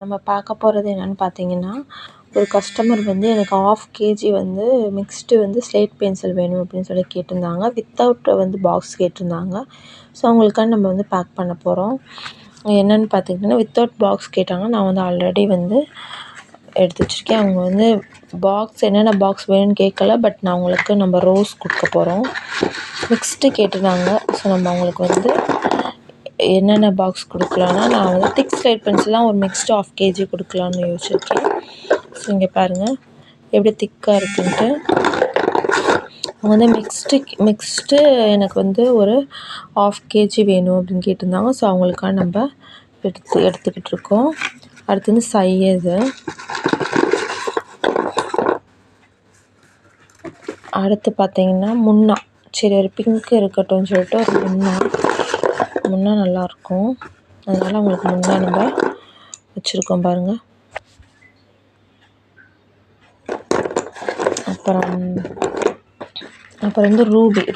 நம்ம பார்க்க போகிறது என்னென்னு பார்த்தீங்கன்னா, ஒரு கஸ்டமர் வந்து எனக்கு 1/2 கேஜி வந்து மிக்ஸ்டு வந்து ஸ்லேட் பென்சில் வேணும் அப்படின்னு சொல்லி கேட்டிருந்தாங்க. வித்தவுட் வந்து பாக்ஸ் கேட்டிருந்தாங்க. ஸோ அவங்களுக்காக நம்ம வந்து பேக் பண்ண போகிறோம். என்னென்னு பார்த்தீங்கன்னா, வித்தவுட் பாக்ஸ் கேட்டாங்க. நான் வந்து ஆல்ரெடி வந்து எடுத்து வச்சுருக்கேன். அவங்க வந்து பாக்ஸ் என்னென்ன பாக்ஸ் வேணும்னு கேட்கல. பட் நான் அவங்களுக்கு நம்ம ரோஸ் கொடுக்க போகிறோம். மிக்ஸ்டு கேட்டிருந்தாங்க. ஸோ நம்ம அவங்களுக்கு வந்து என்னென்ன பாக்ஸ் கொடுக்கலான்னா, நான் வந்து திக் ஸ்லேட் பென்சில்லாம் ஒரு மிக்ஸ்டு 1/2 கேஜி கொடுக்கலான்னு யோசிச்சிருக்கேன். ஸோ இங்கே பாருங்கள் எப்படி திக்காக இருக்குன்ட்டு. அவங்க வந்து மிக்ஸ்டு எனக்கு வந்து ஒரு 1/2 கேஜி வேணும் அப்படின்னு கேட்டிருந்தாங்க. ஸோ அவங்களுக்காக நம்ம எடுத்துக்கிட்டு இருக்கோம். அடுத்து வந்து சையது, அடுத்து பார்த்தீங்கன்னா முன்னா. சரி ஒரு பிங்க் இருக்கட்டும்னு சொல்லிட்டு ஒரு முன்னா நல்லாயிருக்கும். அதனால் அவங்களுக்கு முன்னா நம்ம வச்சுருக்கோம் பாருங்கள். அப்புறம் வந்து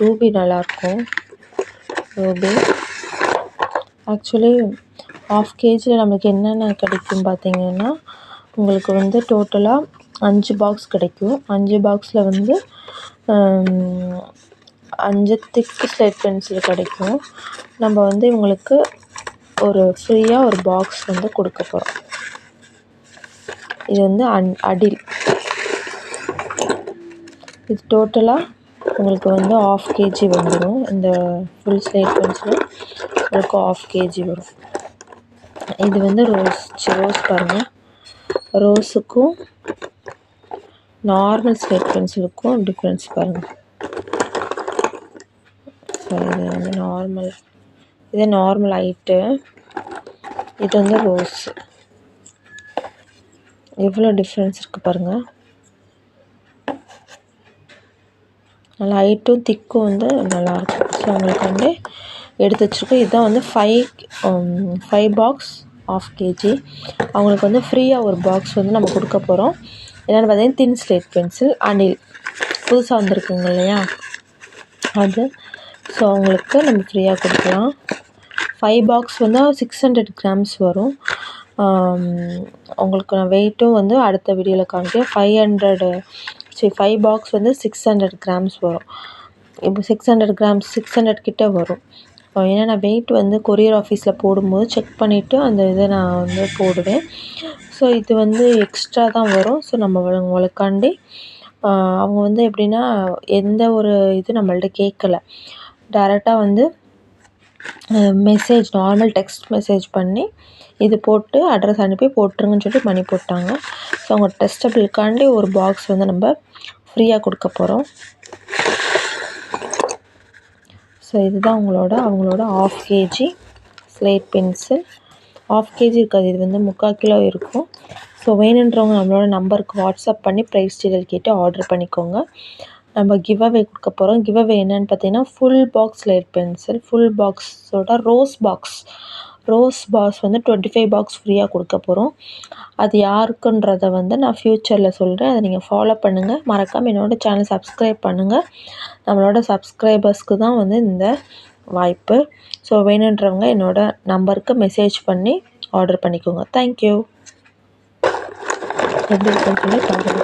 ரூபி நல்லாயிருக்கும். ரூபி ஆக்சுவலி 1/2 கேஜியில் நமக்கு என்னென்ன கிடைக்கும் பார்த்தீங்கன்னா, உங்களுக்கு வந்து டோட்டலாக 5 பாக்ஸ் கிடைக்கும். 5 பாக்ஸில் வந்து 5 திக்கு ஸ்லேட் பென்சில் கிடைக்கும். நம்ம வந்து இவங்களுக்கு ஒரு ஃப்ரீயாக ஒரு பாக்ஸ் வந்து கொடுக்க போகிறோம். இது வந்து அடில். இது டோட்டலாக உங்களுக்கு வந்து 1/2 கேஜி வந்துடும். இந்த ஃபுல் ஸ்லேட் பென்சில் உங்களுக்கு 1/2 கேஜி வரும். இது வந்து ரோஸ் பாருங்கள். ரோஸுக்கும் நார்மல் ஸ்லேட் பென்சிலுக்கும் டிஃப்ரென்ஸ் பாருங்கள். ஸோ இது வந்து நார்மல் ஹைட்டு. இது வந்து ரோஸு. எவ்வளோ டிஃப்ரென்ஸ் இருக்குது பாருங்கள். நல்லா ஹைட்டும் திக்கும் வந்து நல்லாயிருக்கும். ஸோ அவங்களுக்கு வந்து எடுத்து வச்சுருக்கோம். இதுதான் வந்து 5 பாக்ஸ் 1/2 கேஜி. அவங்களுக்கு வந்து ஃப்ரீயாக ஒரு பாக்ஸ் வந்து நம்ம கொடுக்க போகிறோம். என்னென்னு பார்த்தீங்கன்னா, தின் ஸ்லேட் பென்சில் அணில் புதுசாக வந்திருக்குங்க இல்லையா அது. ஸோ அவங்களுக்கு நம்ம ஃப்ரீயாக கொடுக்கலாம். 5 பாக்ஸ் வந்து 600 கிராம்ஸ் வரும். உங்களுக்கு நான் வெயிட்டும் வந்து அடுத்த வீடியோவில் காமிக்கிறேன். 5 பாக்ஸ் வந்து 600 கிராம்ஸ் வரும். இப்போ 600 கிராம்ஸ் 600 கிட்ட வரும். ஏன்னா நான் வெயிட் வந்து கொரியர் ஆஃபீஸில் போடும்போது செக் பண்ணிவிட்டு அந்த இதை நான் வந்து போடுவேன். ஸோ இது வந்து எக்ஸ்ட்ரா தான் வரும். ஸோ நம்ம உங்களுக்காண்டி அவங்க வந்து எப்படின்னா எந்த ஒரு இது நம்மள்ட்ட கேட்கல. டைரெக்டாக வந்து நார்மல் டெக்ஸ்ட் மெசேஜ் பண்ணி இது போட்டு அட்ரஸ் அனுப்பி போட்டுருங்கன்னு சொல்லிட்டு மணி போட்டாங்க. ஸோ அவங்க டெஸ்டபிளுக்காண்டி ஒரு பாக்ஸ் வந்து நம்ம ஃப்ரீயாக கொடுக்க போகிறோம். ஸோ இதுதான் அவங்களோட 1/2 கேஜி ஸ்லேட் பென்சில். 1/2 கேஜி இருக்காது, இது வந்து 3/4 கிலோ இருக்கும். ஸோ வேணுன்றவங்க நம்மளோட நம்பருக்கு வாட்ஸ்அப் பண்ணி ப்ரைஸ் டீட்டெயில் கேட்டு ஆர்டர் பண்ணிக்கோங்க. நம்ம கிவ் அவே கொடுக்க போகிறோம். கிவ் அவே என்னென்னு பார்த்தீங்கன்னா, full box slate pencil, full பாக்ஸோட ரோஸ் பாக்ஸ் வந்து 25 பாக்ஸ் ஃப்ரீயாக கொடுக்க போகிறோம். அது யாருக்குன்றதை வந்து நான் ஃப்யூச்சரில் சொல்கிறேன். அதை நீங்கள் ஃபாலோ பண்ணுங்கள். மறக்காமல் என்னோடய சேனல் சப்ஸ்கிரைப் பண்ணுங்கள். நம்மளோட சப்ஸ்கிரைபர்ஸ்க்கு தான் வந்து இந்த வாய்ப்பு. ஸோ வேணுன்றவங்க என்னோடய நம்பருக்கு மெசேஜ் பண்ணி ஆர்டர் பண்ணிக்கோங்க. தேங்க்யூ. எப்படி இருக்குன்னு சொல்லி பாருங்கள்.